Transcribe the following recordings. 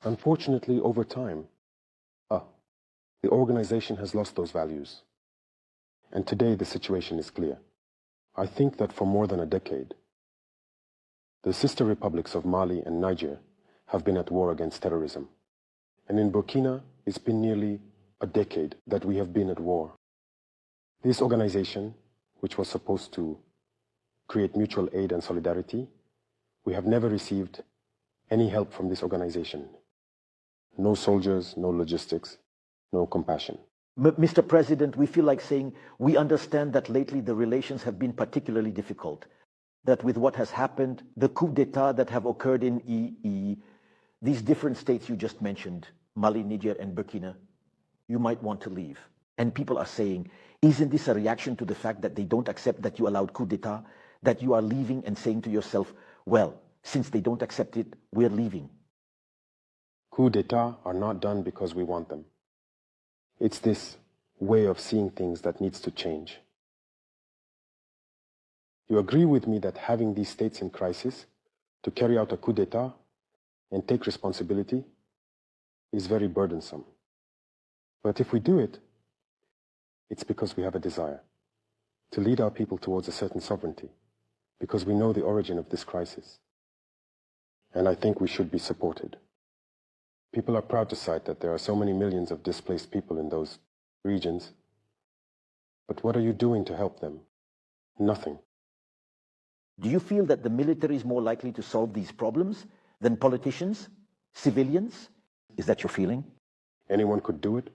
Unfortunately, over time, the organization has lost those values. And today the situation is clear. I think that for more than a decade, the sister republics of Mali and Niger have been at war against terrorism. And in Burkina, it's been nearly a decade that we have been at war. This organization, which was supposed to create mutual aid and solidarity, we have never received any help from this organization. No soldiers, no logistics, no compassion. Mr. President, we feel like saying we understand that lately the relations have been particularly difficult, that with what has happened, the coup d'etat that have occurred in these different states you just mentioned, Mali, Niger, and Burkina, you might want to leave. And people are saying, isn't this a reaction to the fact that they don't accept that you allowed coup d'etat, that you are leaving and saying to yourself, well, since they don't accept it, we're leaving? Coup d'etat are not done because we want them. It's this way of seeing things that needs to change. You agree with me that having these states in crisis to carry out a coup d'etat and take responsibility is very burdensome. But if we do it, it's because we have a desire to lead our people towards a certain sovereignty, because we know the origin of this crisis. And I think we should be supported. People are proud to cite that there are so many millions of displaced people in those regions. But what are you doing to help them? Nothing. Do you feel that the military is more likely to solve these problems than politicians, civilians? Is that your feeling? Anyone could do it.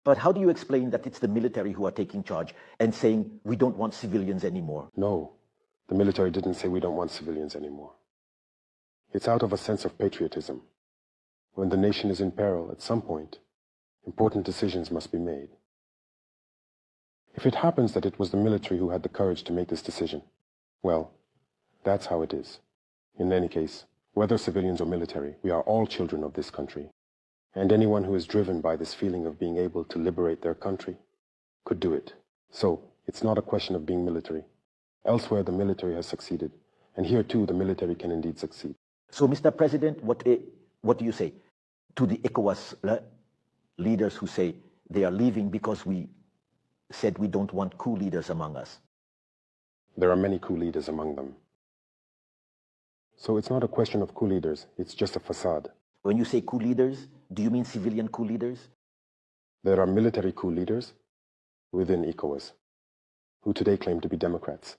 But how do you explain that it's the military who are taking charge and saying we don't want civilians anymore? No, the military didn't say we don't want civilians anymore. It's out of a sense of patriotism. When the nation is in peril, at some point, important decisions must be made. If it happens that it was the military who had the courage to make this decision, well, that's how it is. In any case, whether civilians or military, we are all children of this country. And anyone who is driven by this feeling of being able to liberate their country could do it. So, it's not a question of being military. Elsewhere, the military has succeeded. And here, too, the military can indeed succeed. So, Mr. President, what do you say to the ECOWAS leaders who say they are leaving because we said we don't want coup leaders among us? There are many coup leaders among them. So it's not a question of coup leaders, it's just a facade. When you say coup leaders, do you mean civilian coup leaders? There are military coup leaders within ECOWAS who today claim to be Democrats.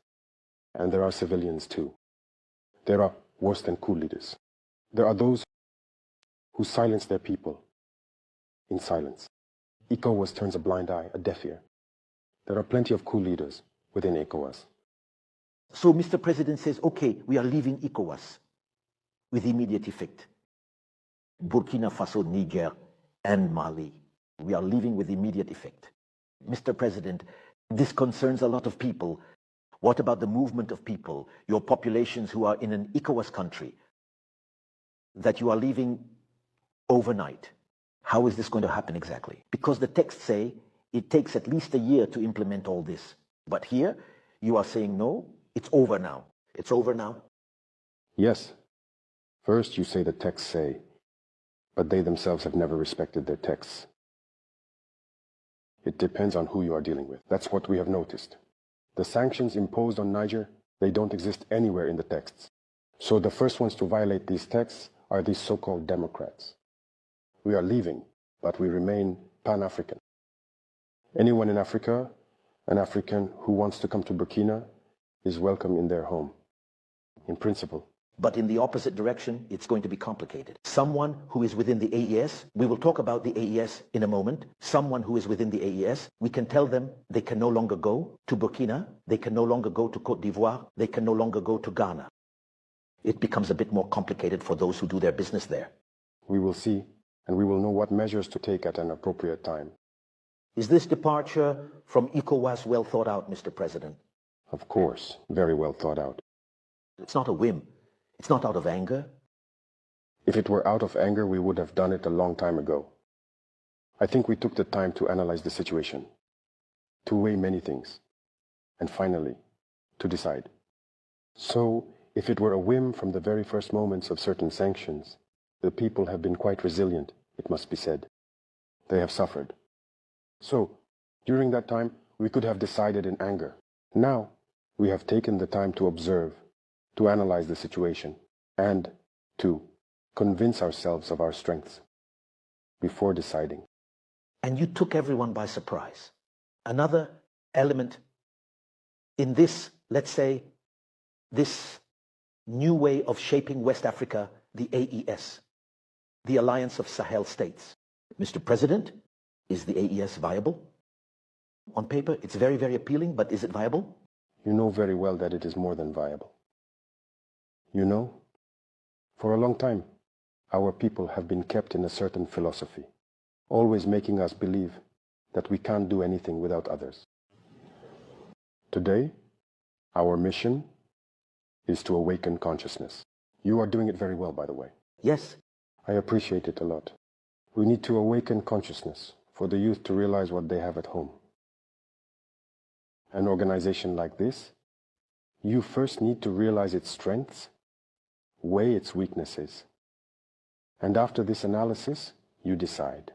And there are civilians too. There are worse than coup leaders. There are those who silence their people in silence. ECOWAS turns a blind eye, a deaf ear. There are plenty of coup leaders within ECOWAS. So Mr. President says, okay, we are leaving ECOWAS with immediate effect. Burkina Faso, Niger, and Mali. We are leaving with immediate effect. Mr. President, this concerns a lot of people. What about the movement of people, your populations who are in an ECOWAS country, that you are leaving overnight? How is this going to happen exactly? Because the texts say it takes at least a year to implement all this. But here, you are saying, no, it's over now. It's over now? Yes. First, you say the texts say, but they themselves have never respected their texts. It depends on who you are dealing with. That's what we have noticed. The sanctions imposed on Niger, they don't exist anywhere in the texts. So the first ones to violate these texts are these so-called Democrats. We are leaving, but we remain Pan-African. Anyone in Africa, an African who wants to come to Burkina, is welcome in their home, in principle. But in the opposite direction, it's going to be complicated. Someone who is within the AES, we will talk about the AES in a moment. Someone who is within the AES, we can tell them they can no longer go to Burkina, they can no longer go to Côte d'Ivoire, they can no longer go to Ghana. It becomes a bit more complicated for those who do their business there. We will see, and we will know what measures to take at an appropriate time. Is this departure from ECOWAS well thought out, Mr. President? Of course, very well thought out. It's not a whim. It's not out of anger. If it were out of anger, we would have done it a long time ago. I think we took the time to analyze the situation, to weigh many things, and finally, to decide. So, if it were a whim from the very first moments of certain sanctions, The people have been quite resilient, it must be said. They have suffered. So, during that time, we could have decided in anger. Now, we have taken the time to observe, to analyze the situation, and to convince ourselves of our strengths before deciding. And you took everyone by surprise. Another element in this, let's say, this new way of shaping West Africa, the AES, the Alliance of Sahel States. Mr. President, is the AES viable? On paper, it's very, very appealing, but is it viable? You know very well that it is more than viable. You know, for a long time, our people have been kept in a certain philosophy, always making us believe that we can't do anything without others. Today, our mission is to awaken consciousness. You are doing it very well, by the way. Yes. I appreciate it a lot. We need to awaken consciousness for the youth to realize what they have at home. An organization like this, you first need to realize its strengths, weigh its weaknesses, and after this analysis, you decide.